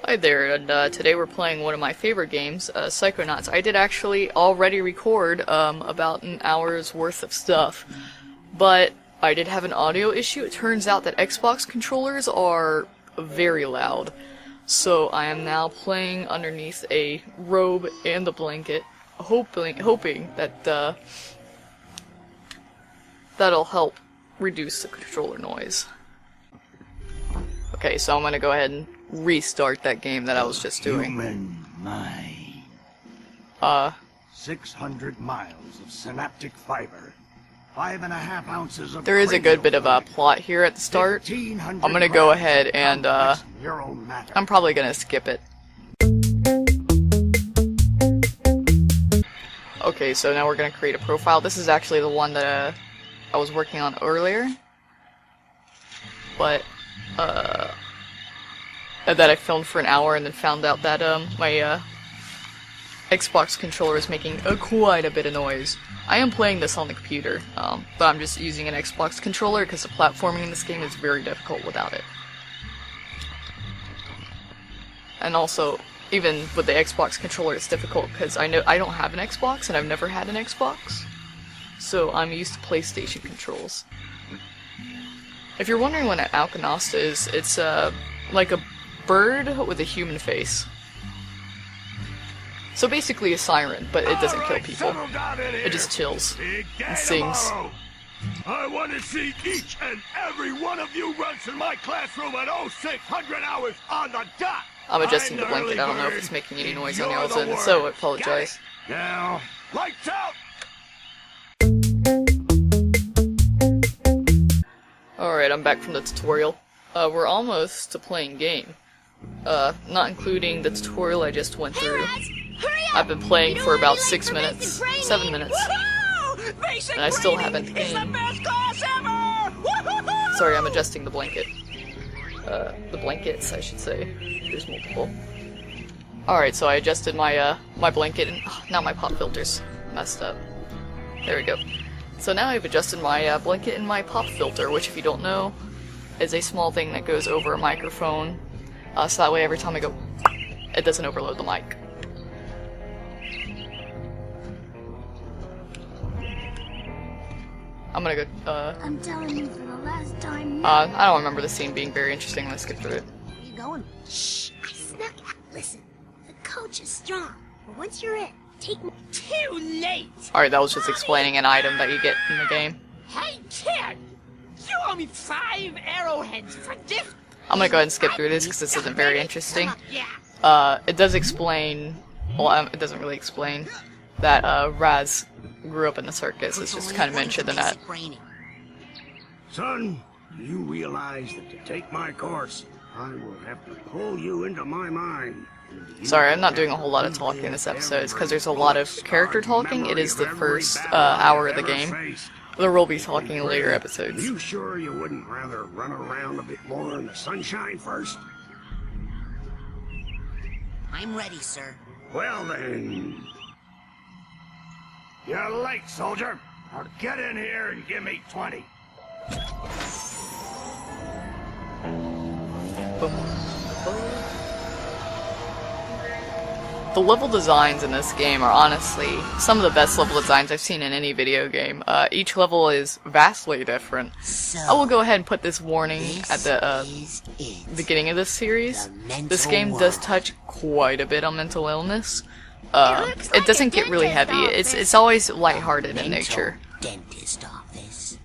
Hi there, and today we're playing one of my favorite games, Psychonauts. I did actually already record about an hour's worth of stuff, but I did have an audio issue. It turns out that Xbox controllers are very loud, so I am now playing underneath a robe and a blanket, hoping that that'll help reduce the controller noise. Okay, so I'm gonna go ahead and restart that game that I was just doing. Human mind. 600 miles of synaptic fiber. 5.5 ounces of There is a good bit of a plot here at the start. I'm gonna go ahead and I'm probably gonna skip it. Okay, so now we're gonna create a profile. This is actually the one that I was working on earlier, but that I filmed for an hour and then found out that my Xbox controller is making quite a bit of noise. I am playing this on the computer, but I'm just using an Xbox controller because the platforming in this game is very difficult without it. And also, even with the Xbox controller, it's difficult because I don't have an Xbox and I've never had an Xbox, so I'm used to PlayStation controls. If you're wondering what an Psychonauts is, it's like a bird with a human face. So basically a siren, but it doesn't kill people. It just chills and sings. I want to see each and every one of you run to my classroom at 0600 hours on the dot. I'm adjusting the blanket. I don't know if it's making any noise on y'all's end, so I apologize. Now, lights out. Alright, I'm back from the tutorial. We're almost to playing game. Not including the tutorial I just went through. I've been playing for about 6 minutes, 7 minutes, and I still haven't gained. Sorry, I'm adjusting the blanket. The blankets, I should say. There's multiple. Alright, so I adjusted my my blanket, and now my pop filter's messed up. There we go. So now I've adjusted my blanket and my pop filter, which, if you don't know, is a small thing that goes over a microphone, so that way every time I go, it doesn't overload the mic. I'm gonna go, I'm telling you for the last time. I don't remember the scene being very interesting. Let's skip through it. Where you going? Shh, I snuck out. Listen, the coach is strong, but once you're in, take me. Too late! Alright, that was just explaining an item that you get in the game. Hey, kid! You owe me 5 arrowheads for this. I'm gonna go ahead and skip through this because this isn't very interesting. It does explain, well, it doesn't really explain that Raz grew up in the circus. It's just kind of mentioned in that. Son, do you realize that to take my course, I will have to pull you into my mind? Sorry, I'm not doing a whole lot of talking in this episode. It's because there's a lot of character talking. It is the first hour of the game. There will be talking in later episodes. You sure you wouldn't rather run around a bit more in the sunshine first? I'm ready, sir. Well then... You're late, soldier. Now get in here and give me 20. The level designs in this game are honestly some of the best level designs I've seen in any video game. Each level is vastly different. I will go ahead and put this warning at the beginning of this series. This game does touch quite a bit on mental illness. It doesn't get really heavy. It's always lighthearted in nature. Dentist office.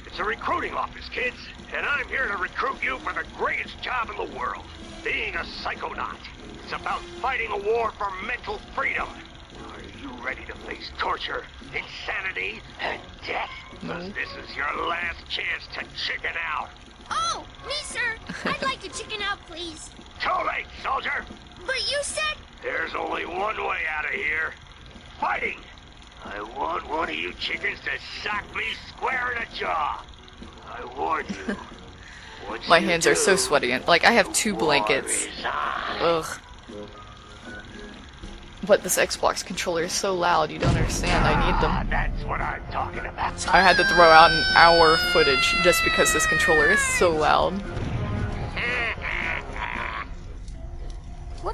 It's a recruiting office, kids, and I'm here to recruit you for the greatest job in the world, being a psychonaut. It's about fighting a war for mental freedom. Are you ready to face torture, insanity, and death? Because this is your last chance to chicken out. Oh, me, sir. I'd like to chicken out, please. Too late, soldier. But you said... There's only one way out of here. Fighting. I want one of you chickens to sock me square in the jaw. I warn you. My hands are so sweaty, and like I have 2 blankets. Ugh. But this Xbox controller is so loud, you don't understand. I need them. That's what I'm talking about. I had to throw out an hour footage just because this controller is so loud.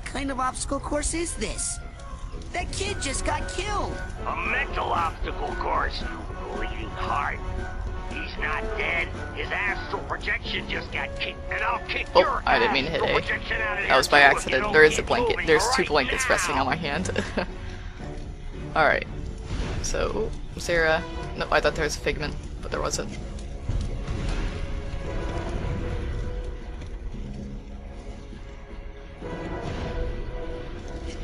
kind of obstacle course is this? That kid just got killed. A mental obstacle course. Bleeding heart. He's not dead. His astral projection just got kicked, and I'll kick Oh, your I didn't mean to hit astral A. projection out of That was here, by too, if you accident. don't There is a get blanket. moving There's two right blankets now. resting on my hand. Alright. So, was there a... No, I thought there was a figment, but there wasn't.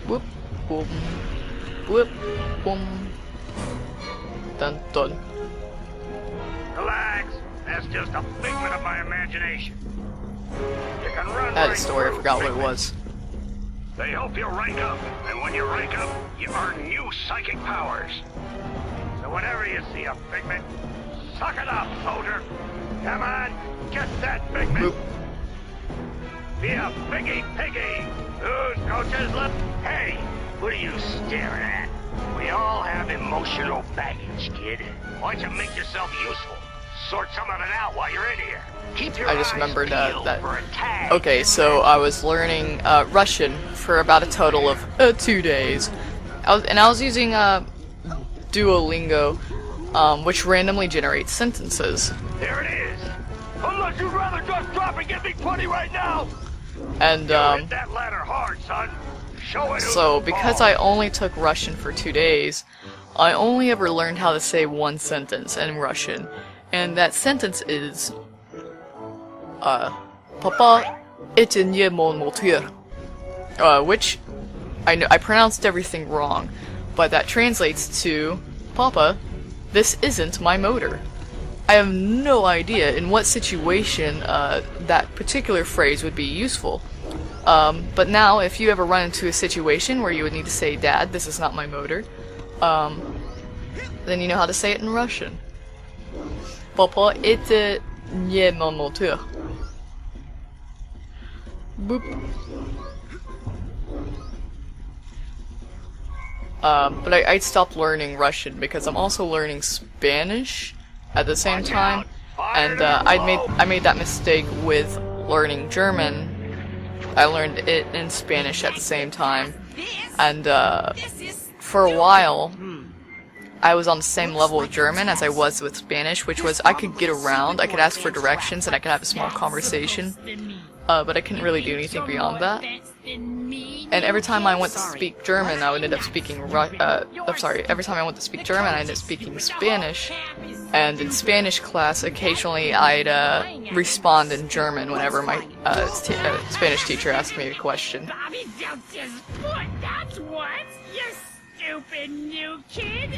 Whoop, boom. Whoop, boom. Dun, dun. Relax. That's just a figment of my imagination. You can run I had a right story, I through forgot what it figments. was. They help you rank up, and when you rank up, you earn new psychic powers. So whenever you see a figment, suck it up, soldier. Come on, get that figment. Boop. Be a piggy piggy. Whose coaches left? Hey, what are you staring at? We all have emotional baggage, kid. Why don't you make yourself useful? Sort some of it out while you're in here. Keep your I just eyes remembered peeled that. for a tag. Okay, so I was learning Russian for about a total of 2 days. I was using Duolingo, which randomly generates sentences. There it is. Unless you'd rather just drop and give me 20 right now. And Hit that ladder hard, son. Show it. so because I only took Russian for 2 days, I only ever learned how to say one sentence in Russian, and that sentence is Papa, это не мой мотор. Which I pronounced everything wrong, but that translates to Papa, this isn't my motor. I have no idea in what situation that particular phrase would be useful. But now, if you ever run into a situation where you would need to say, Dad, this is not my motor, then you know how to say it in Russian. Papa, это не мой мотор. Boop. But I stopped learning Russian because I'm also learning Spanish at the same time, and I made that mistake with learning German. I learned it in Spanish at the same time, and for a while I was on the same level with German as I was with Spanish, which was I could get around, I could ask for directions, and I could have a small conversation, but I couldn't really do anything beyond that. And every time I went to speak German, I would end up speaking every time I went to speak German, I ended up speaking Spanish. And in Spanish class, occasionally I'd respond in German whenever my Spanish teacher asked me a question. Bobby dumped his foot, that's what! You stupid new kid!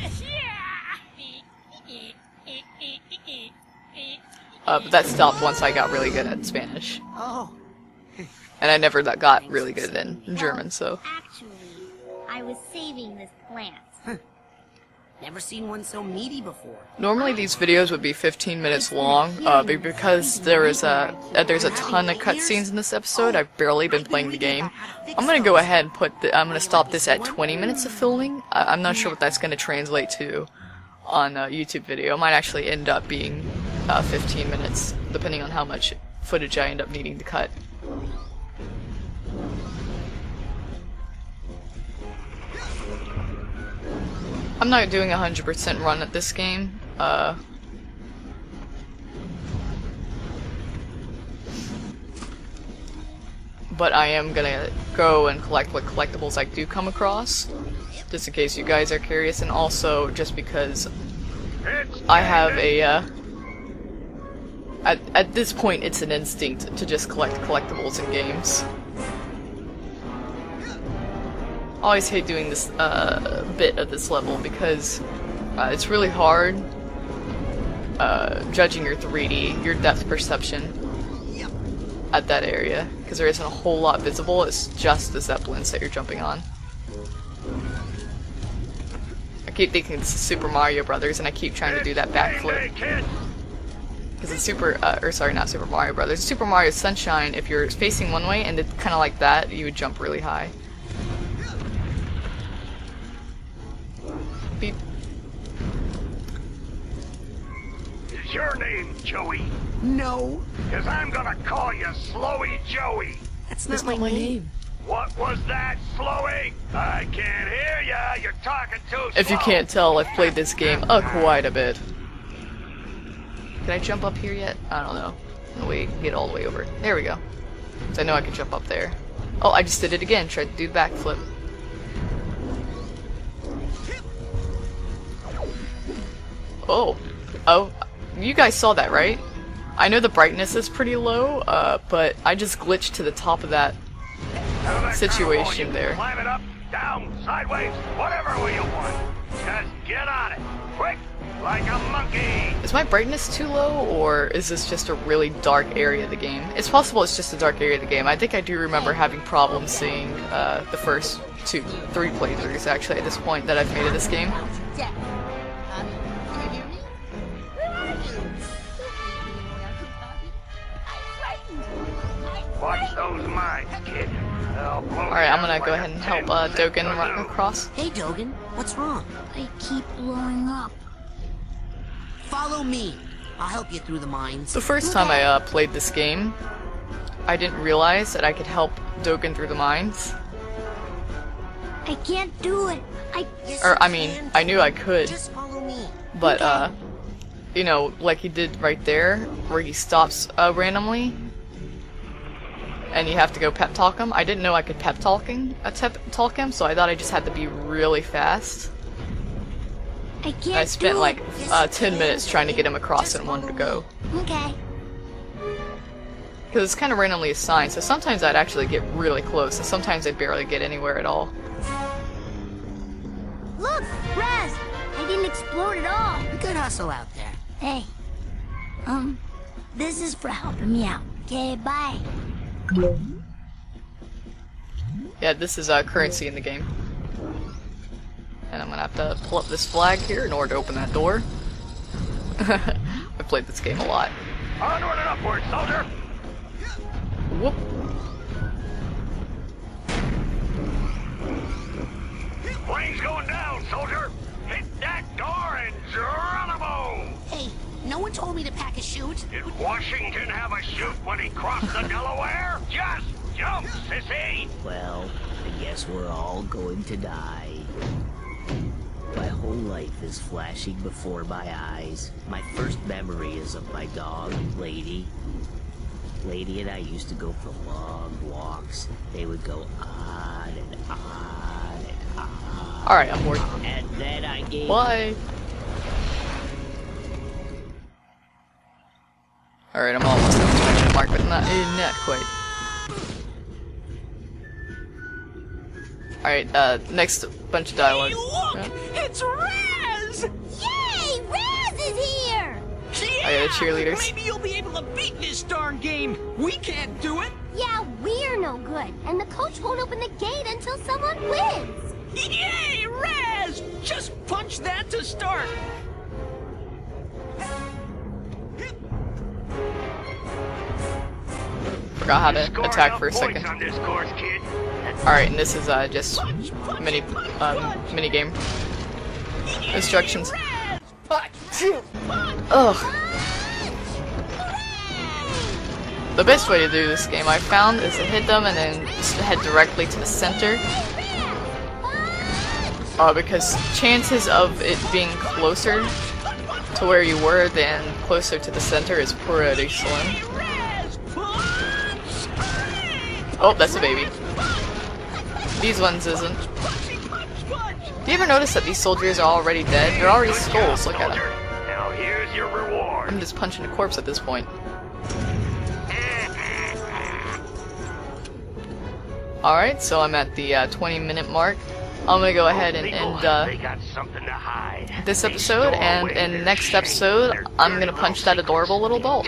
But that stopped once I got really good at Spanish. Oh, And I never got really good in German, so... Actually, I was saving this plant. never seen one so meaty before. Normally these videos would be 15 minutes long, but because there's a ton of cutscenes in this episode, I've barely been playing the game. I'm gonna go ahead and I'm gonna stop this at 20 minutes of filming. I'm not sure what that's gonna translate to on a YouTube video. It might actually end up being 15 minutes, depending on how much footage I end up needing to cut. I'm not doing a 100% run at this game, but I am gonna go and collect what collectibles I do come across, just in case you guys are curious, and also just because I have a, at this point it's an instinct to just collect collectibles in games. I always hate doing this bit at this level because it's really hard judging your 3D, your depth perception at that area, because there isn't a whole lot visible, it's just the zeppelins that you're jumping on. I keep thinking this is Super Mario Brothers, and I keep trying to do that backflip. Because it's not Super Mario Brothers, Super Mario Sunshine, if you're facing one way and it's kind of like that, you would jump really high. Beep. Is your name Joey? No, Because I'm gonna call you Slowy Joey. that's That's not my name. What was that, Slowing? I can't hear ya. You're talking too slow. If you can't tell, I've played this game quite a bit. Can I jump up here yet? I don't know. Wait, get all the way over. There we go. So I know I can jump up there. Oh, I just did it again. Tried to do the backflip. Oh. Oh. You guys saw that, right? I know the brightness is pretty low, but I just glitched to the top of that situation there. Climb it up, down, sideways, whatever way you want. Just get on it. Quick, like a monkey. Is my brightness too low, or is this just a really dark area of the game? It's possible it's just a dark area of the game. I think I do remember having problems seeing the first 2, 3 playthroughs actually at this point that I've made of this game. Watch those mines, kid. Alright, I'm gonna go ahead and help Dogen run across. Hey, Dogen, what's wrong? I keep blowing up. Follow me. I'll help you through the mines. The first time I played this game, I didn't realize that I could help Dogen through the mines. I can't do it. I knew I could, Just follow me. but you know, like he did right there, where he stops randomly, and you have to go pep talk him. I didn't know I could pep talk him, so I thought I just had to be really fast. I can't I spent do like it. 10 minutes trying to get him across in one go. Okay. Because it's kind of randomly assigned, so sometimes I'd actually get really close, and sometimes I'd barely get anywhere at all. Look, Raz! I didn't explode at all. Good hustle out there. Hey. This is for helping me out. Okay, bye. Yeah, this is currency in the game. And I'm gonna have to pull up this flag here in order to open that door. I've played this game a lot. Onward and upward, soldier. Whoop. Plane's going down, soldier. Hit that door and Geronimo. Hey, no one told me to pack a chute. Did Washington have a chute when he crossed the Delaware? Just jump, sissy. Well, I guess we're all going to die. My whole life is flashing before my eyes. My first memory is of my dog, Lady. Lady and I used to go for long walks. They would go on and on and on. Alright, I'm bored. And then I gave... Bye! Alright, I'm almost at the 2-minute mark, but not quite. Alright, next bunch of dialogue. Hey, look! Yeah. It's Raz! Yay! Raz is here! Oh yeah, the cheerleaders. Maybe you'll be able to beat this darn game. We can't do it. Yeah, we're no good. And the coach won't open the gate until someone wins. Yay, Raz! Just punch that to start. Forgot how to Scored attack up for a points second. on this course, kid. Alright, and this is just mini game instructions. Ugh. The best way to do this game I found is to hit them and then just head directly to the center. Because chances of it being closer to where you were than closer to the center is pretty slim. Oh, that's a baby. These ones isn't. Do you ever notice that these soldiers are already dead? They're already skulls, look at them. Now here's your reward. I'm just punching a corpse at this point. Alright, so I'm at the 20-minute mark. I'm gonna go ahead and end They got something to hide. this episode, and in the next episode, I'm gonna punch that adorable little doll.